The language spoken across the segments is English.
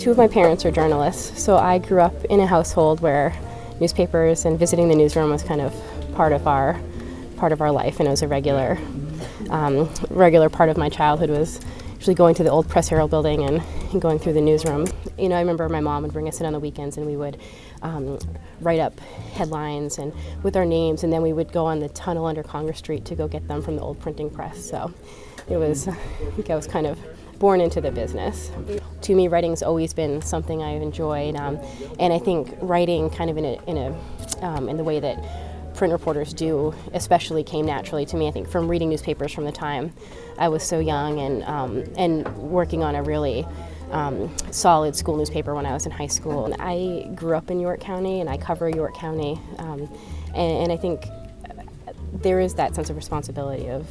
Two of my parents are journalists, so I grew up in a household where newspapers and visiting the newsroom was kind of part of our life, and it was a regular part of my childhood. Was usually going to the old Press Herald building and going through the newsroom. You know, I remember my mom would bring us in on the weekends, and we would write up headlines and with our names, and then we would go on the tunnel under Congress Street to go get them from the old printing press. So it was, I think I was kind of born into the business. To me, writing's always been something I've enjoyed, and I think writing kind of in the way that print reporters do especially came naturally to me. I think from reading newspapers from the time I was so young, and working on a really solid school newspaper when I was in high school. And I grew up in York County, and I cover York County, and I think there is that sense of responsibility of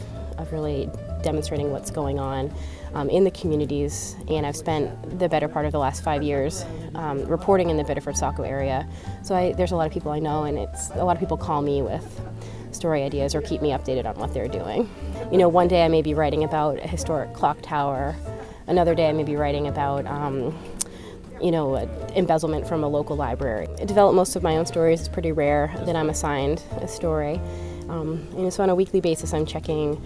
really demonstrating what's going on in the communities. And I've spent the better part of the last 5 years reporting in the Biddeford-Saco area. So there's a lot of people I know, and a lot of people call me with story ideas or keep me updated on what they're doing. You know, one day I may be writing about a historic clock tower. Another day I may be writing about embezzlement from a local library. I develop most of my own stories. It's pretty rare that I'm assigned a story. And so on a weekly basis I'm checking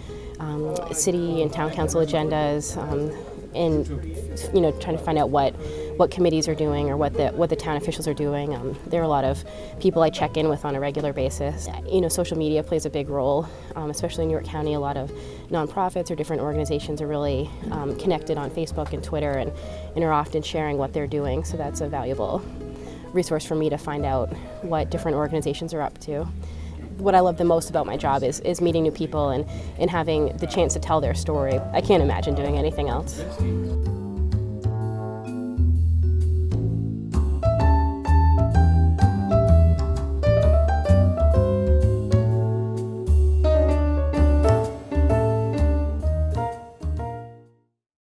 city and town council agendas, and trying to find out what committees are doing or what the town officials are doing. There are a lot of people I check in with on a regular basis. You know, social media plays a big role, especially in York County. A lot of nonprofits or different organizations are really connected on Facebook and Twitter, and are often sharing what they're doing. So that's a valuable resource for me to find out what different organizations are up to. What I love the most about my job is meeting new people and having the chance to tell their story. I can't imagine doing anything else.